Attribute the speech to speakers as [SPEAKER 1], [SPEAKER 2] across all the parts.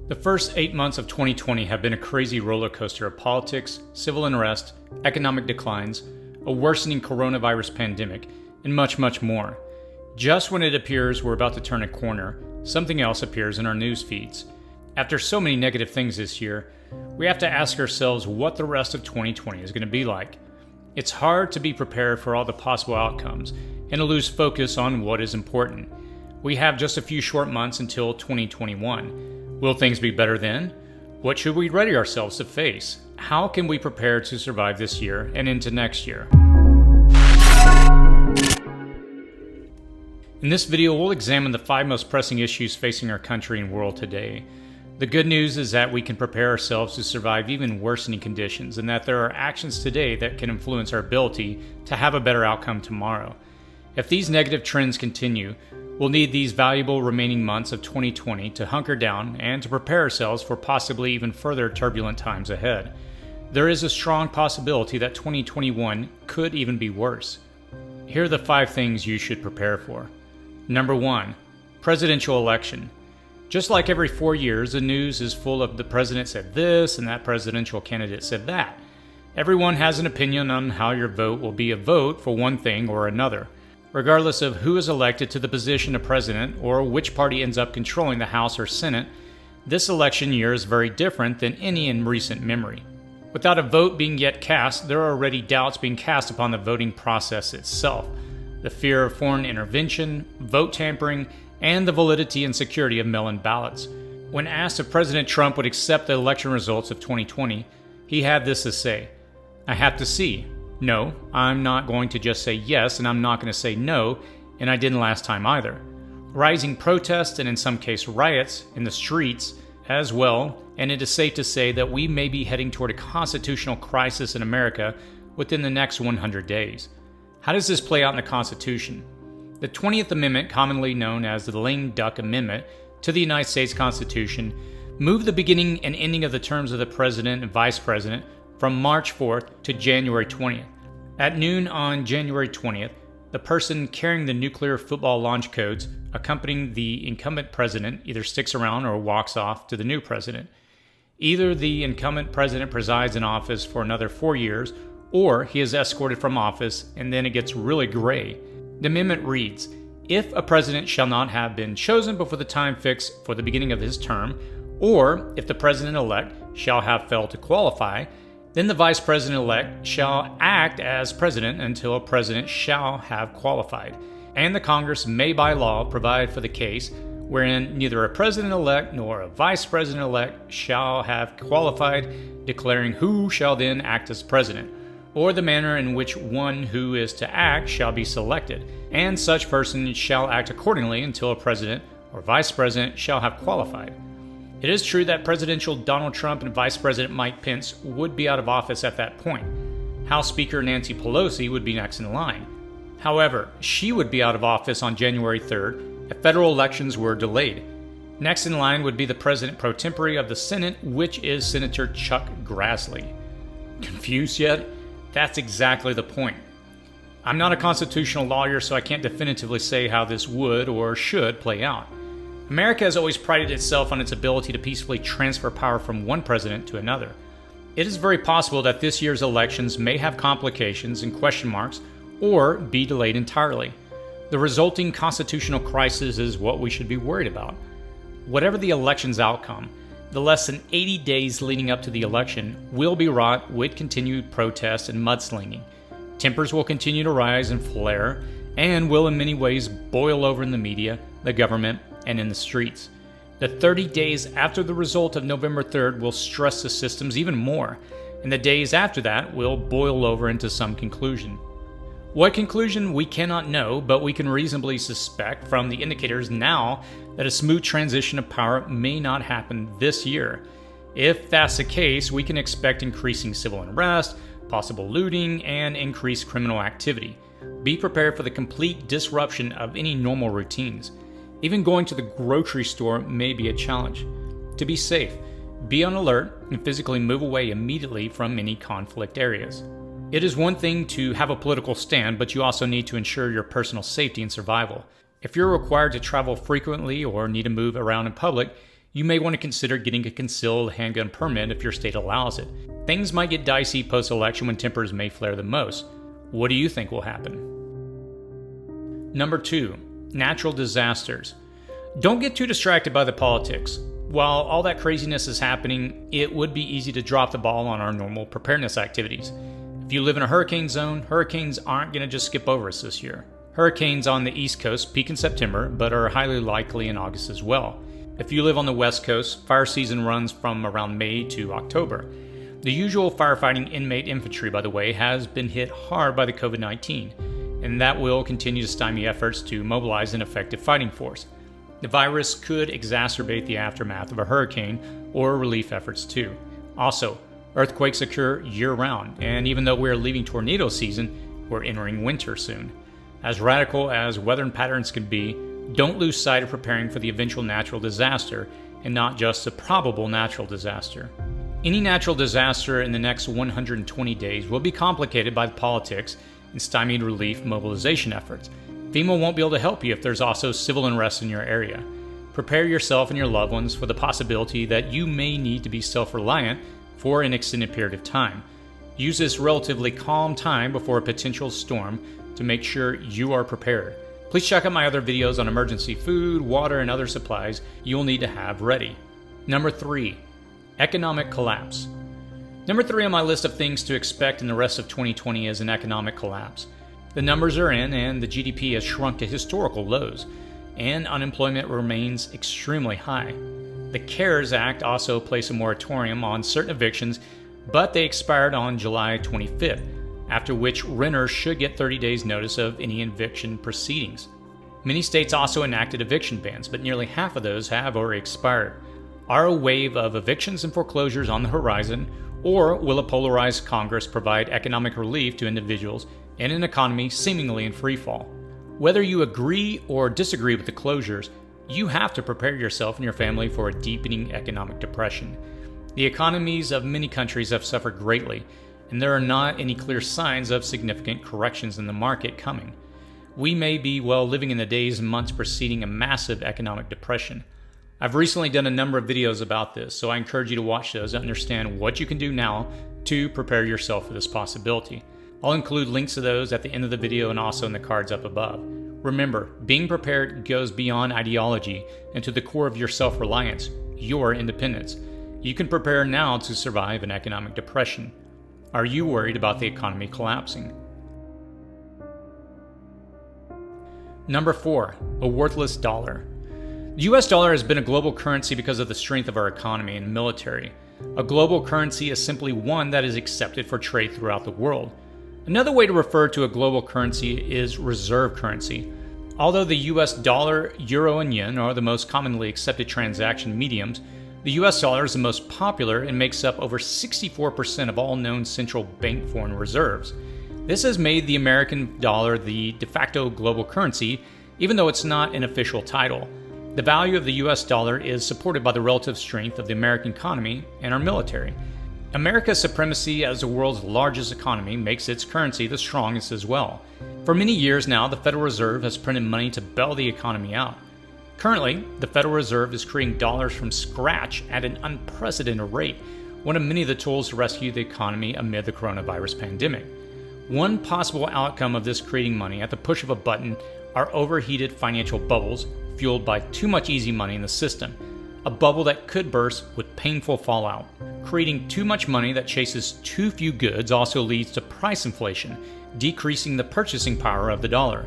[SPEAKER 1] The first 8 months of 2020 have been a crazy roller coaster of politics, civil unrest, economic declines, a worsening coronavirus pandemic, and much, much more. Just when it appears we're about to turn a corner, something else appears in our news feeds. After so many negative things this year, we have to ask ourselves what the rest of 2020 is going to be like. It's hard to be prepared for all the possible outcomes and to lose focus on what is important. We have just a few short months until 2021. Will things be better then? What should we ready ourselves to face? How can we prepare to survive this year and into next year? In this video, we'll examine the 5 most pressing issues facing our country and world today. The good news is that we can prepare ourselves to survive even worsening conditions, and that there are actions today that can influence our ability to have a better outcome tomorrow. If these negative trends continue, we'll need these valuable remaining months of 2020 to hunker down and to prepare ourselves for possibly even further turbulent times ahead. There is a strong possibility that 2021 could even be worse. Here are the 5 things you should prepare for. Number 1, presidential election. Just like every 4 years, the news is full of the president said this and that presidential candidate said that. Everyone has an opinion on how your vote will be a vote for one thing or another, regardless of who is elected to the position of president or which party ends up controlling the House or Senate. This election year is very different than any in recent memory. Without a vote being yet cast, there are already doubts being cast upon the voting process itself. The fear of foreign intervention, vote tampering, and the validity and security of mail-in ballots. When asked if President Trump would accept the election results of 2020, he had this to say: "I have to see. No, I'm not going to just say yes, and I'm not going to say no, and I didn't last time either." Rising protests and in some case riots in the streets as well, and it is safe to say that we may be heading toward a constitutional crisis in America within the next 100 days. How does this play out in the Constitution? The 20th Amendment, commonly known as the Lame Duck Amendment to the United States Constitution, moved the beginning and ending of the terms of the President and Vice President from March 4th to January 20th. At noon on January 20th, the person carrying the nuclear football launch codes accompanying the incumbent president either sticks around or walks off to the new president. Either the incumbent president presides in office for another 4 years, or he is escorted from office, and then it gets really gray. The amendment reads, "If a president shall not have been chosen before the time fixed for the beginning of his term, or if the president-elect shall have failed to qualify, then the vice president-elect shall act as president until a president shall have qualified. And the Congress may by law provide for the case wherein neither a president-elect nor a vice president-elect shall have qualified, declaring who shall then act as president, or the manner in which one who is to act shall be selected, and such person shall act accordingly until a president or vice president shall have qualified." It is true that Presidential Donald Trump and Vice President Mike Pence would be out of office at that point. House Speaker Nancy Pelosi would be next in line. However, she would be out of office on January 3rd if federal elections were delayed. Next in line would be the President pro tempore of the Senate, which is Senator Chuck Grassley. Confused yet? That's exactly the point. I'm not a constitutional lawyer, so I can't definitively say how this would or should play out. America has always prided itself on its ability to peacefully transfer power from one president to another. It is very possible that this year's elections may have complications and question marks, or be delayed entirely. The resulting constitutional crisis is what we should be worried about. Whatever the election's outcome, the less than 80 days leading up to the election will be wrought with continued protests and mudslinging. Tempers will continue to rise and flare, and will in many ways boil over in the media, the government, and in the streets. The 30 days after the result of November 3rd will stress the systems even more, and the days after that will boil over into some conclusion. What conclusion, we cannot know, but we can reasonably suspect from the indicators now that a smooth transition of power may not happen this year. If that's the case, we can expect increasing civil unrest, possible looting, and increased criminal activity. Be prepared for the complete disruption of any normal routines. Even going to the grocery store may be a challenge. To be safe, be on alert and physically move away immediately from any conflict areas. It is one thing to have a political stand, but you also need to ensure your personal safety and survival. If you're required to travel frequently or need to move around in public, you may want to consider getting a concealed handgun permit if your state allows it. Things might get dicey post-election when tempers may flare the most. What do you think will happen? Number 2, natural disasters. Don't get too distracted by the politics. While all that craziness is happening, it would be easy to drop the ball on our normal preparedness activities. If you live in a hurricane zone, hurricanes aren't going to just skip over us this year. Hurricanes on the East Coast peak in September, but are highly likely in August as well. If you live on the West Coast, fire season runs from around May to October. The usual firefighting inmate infantry, by the way, has been hit hard by the COVID-19, and that will continue to stymie efforts to mobilize an effective fighting force. The virus could exacerbate the aftermath of a hurricane or relief efforts too. Also, earthquakes occur year-round, and even though we're leaving tornado season, we're entering winter soon. As radical as weather patterns can be, don't lose sight of preparing for the eventual natural disaster and not just a probable natural disaster. Any natural disaster in the next 120 days will be complicated by the politics and stymied relief mobilization efforts. FEMA won't be able to help you if there's also civil unrest in your area. Prepare yourself and your loved ones for the possibility that you may need to be self-reliant for an extended period of time. Use this relatively calm time before a potential storm to make sure you are prepared. Please check out my other videos on emergency food, water, and other supplies you'll need to have ready. Number 3, economic collapse. Number 3 on my list of things to expect in the rest of 2020 is an economic collapse. The numbers are in, and the GDP has shrunk to historical lows, and unemployment remains extremely high. The CARES Act also placed a moratorium on certain evictions, but they expired on July 25th, after which renters should get 30 days notice of any eviction proceedings. Many states also enacted eviction bans, but nearly half of those have already expired. Are a wave of evictions and foreclosures on the horizon, or will a polarized Congress provide economic relief to individuals in an economy seemingly in freefall? Whether you agree or disagree with the closures, you have to prepare yourself and your family for a deepening economic depression. The economies of many countries have suffered greatly, and there are not any clear signs of significant corrections in the market coming. We may be living in the days and months preceding a massive economic depression. I've recently done a number of videos about this, so I encourage you to watch those and understand what you can do now to prepare yourself for this possibility. I'll include links to those at the end of the video and also in the cards up above. Remember, being prepared goes beyond ideology and to the core of your self-reliance, your independence. You can prepare now to survive an economic depression. Are you worried about the economy collapsing? Number 4, a worthless dollar. The US dollar has been a global currency because of the strength of our economy and military. A global currency is simply one that is accepted for trade throughout the world. Another way to refer to a global currency is reserve currency. Although the US dollar, euro, and yen are the most commonly accepted transaction mediums, the US dollar is the most popular and makes up over 64% of all known central bank foreign reserves. This has made the American dollar the de facto global currency, even though it's not an official title. The value of the US dollar is supported by the relative strength of the American economy and our military. America's supremacy as the world's largest economy makes its currency the strongest as well. For many years now, the Federal Reserve has printed money to bail the economy out. Currently, the Federal Reserve is creating dollars from scratch at an unprecedented rate, one of many of the tools to rescue the economy amid the coronavirus pandemic. One possible outcome of this creating money at the push of a button are overheated financial bubbles fueled by too much easy money in the system, a bubble that could burst with painful fallout. Creating too much money that chases too few goods also leads to price inflation, decreasing the purchasing power of the dollar.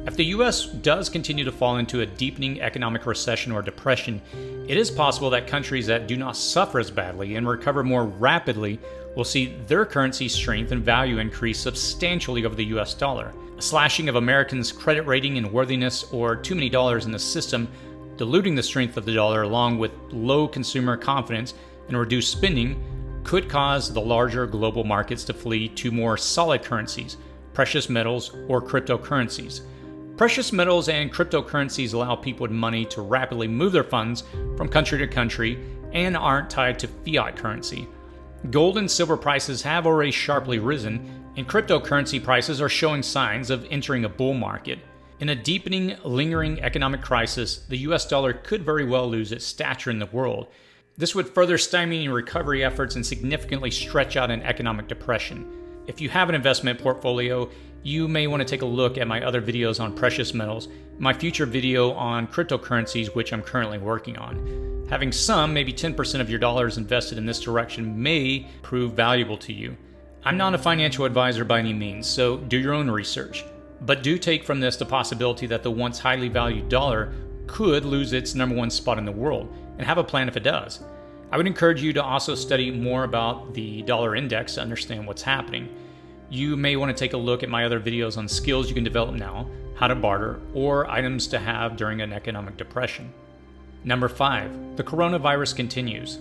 [SPEAKER 1] If the US does continue to fall into a deepening economic recession or depression, it is possible that countries that do not suffer as badly and recover more rapidly will see their currency strength and value increase substantially over the US dollar. A slashing of Americans' credit rating and worthiness, or too many dollars in the system, diluting the strength of the dollar along with low consumer confidence and reduced spending, could cause the larger global markets to flee to more solid currencies, precious metals, or cryptocurrencies. Precious metals and cryptocurrencies allow people with money to rapidly move their funds from country to country and aren't tied to fiat currency. Gold and silver prices have already sharply risen, and cryptocurrency prices are showing signs of entering a bull market. In a deepening, lingering economic crisis, the US dollar could very well lose its stature in the world. This would further stymie recovery efforts and significantly stretch out an economic depression. If you have an investment portfolio, you may want to take a look at my other videos on precious metals, my future video on cryptocurrencies, which I'm currently working on. Having some, maybe 10% of your dollars invested in this direction may prove valuable to you. I'm not a financial advisor by any means, so do your own research. But do take from this the possibility that the once highly valued dollar could lose its #1 spot in the world, and have a plan if it does. I would encourage you to also study more about the dollar index to understand what's happening. You may want to take a look at my other videos on skills you can develop now, how to barter, or items to have during an economic depression. Number 5, the coronavirus continues.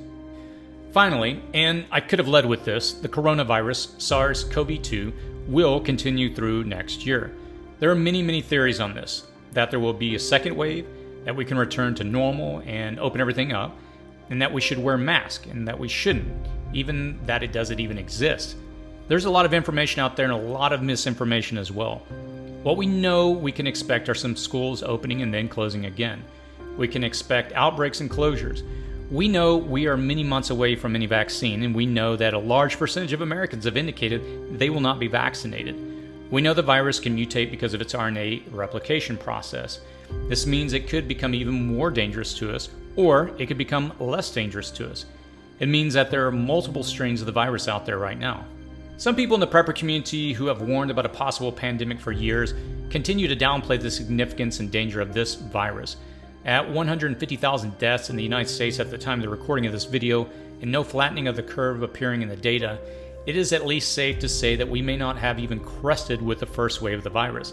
[SPEAKER 1] Finally, and I could have led with this, the coronavirus, SARS-CoV-2, will continue through next year. There are many theories on this, that there will be a second wave, that we can return to normal and open everything up, and that we should wear masks, and that we shouldn't, even that it doesn't even exist. There's a lot of information out there and a lot of misinformation as well. What we know we can expect are some schools opening and then closing again. We can expect outbreaks and closures. We know we are many months away from any vaccine, and we know that a large percentage of Americans have indicated they will not be vaccinated. We know the virus can mutate because of its RNA replication process. This means it could become even more dangerous to us, or it could become less dangerous to us. It means that there are multiple strains of the virus out there right now. Some people in the prepper community who have warned about a possible pandemic for years continue to downplay the significance and danger of this virus. At 150,000 deaths in the United States at the time of the recording of this video, and no flattening of the curve appearing in the data, it is at least safe to say that we may not have even crested with the first wave of the virus.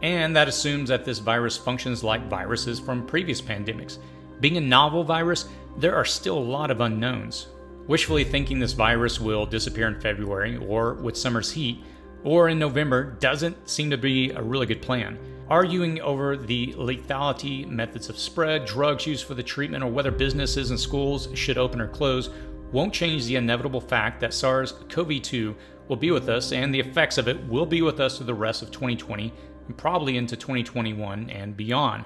[SPEAKER 1] And that assumes that this virus functions like viruses from previous pandemics. Being a novel virus, there are still a lot of unknowns. Wishfully thinking this virus will disappear in February, or with summer's heat, or in November doesn't seem to be a really good plan. Arguing over the lethality, methods of spread, drugs used for the treatment, or whether businesses and schools should open or close won't change the inevitable fact that SARS-CoV-2 will be with us, and the effects of it will be with us through the rest of 2020 and probably into 2021 and beyond.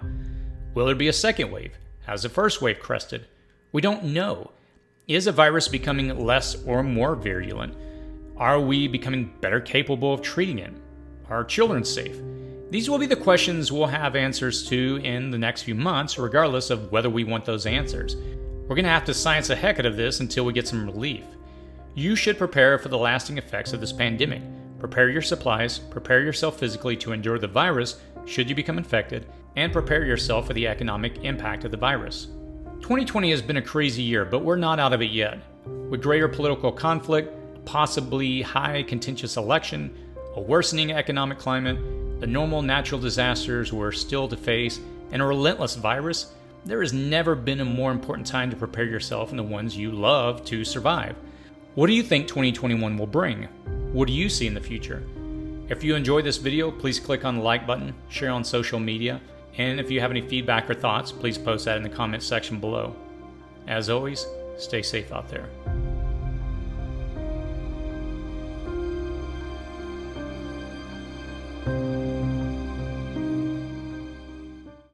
[SPEAKER 1] Will there be a second wave? Has the first wave crested? We don't know. Is a virus becoming less or more virulent? Are we becoming better capable of treating it? Are children safe? These will be the questions we'll have answers to in the next few months, regardless of whether we want those answers. We're going to have to science the heck out of this until we get some relief. You should prepare for the lasting effects of this pandemic. Prepare your supplies, prepare yourself physically to endure the virus should you become infected, and prepare yourself for the economic impact of the virus. 2020 has been a crazy year, but we're not out of it yet. With greater political conflict, possibly high contentious election, a worsening economic climate, the normal natural disasters we're still to face, and a relentless virus, there has never been a more important time to prepare yourself and the ones you love to survive. What do you think 2021 will bring? What do you see in the future? If you enjoyed this video, please click on the like button, share on social media, and if you have any feedback or thoughts, please post that in the comments section below. As always, stay safe out there.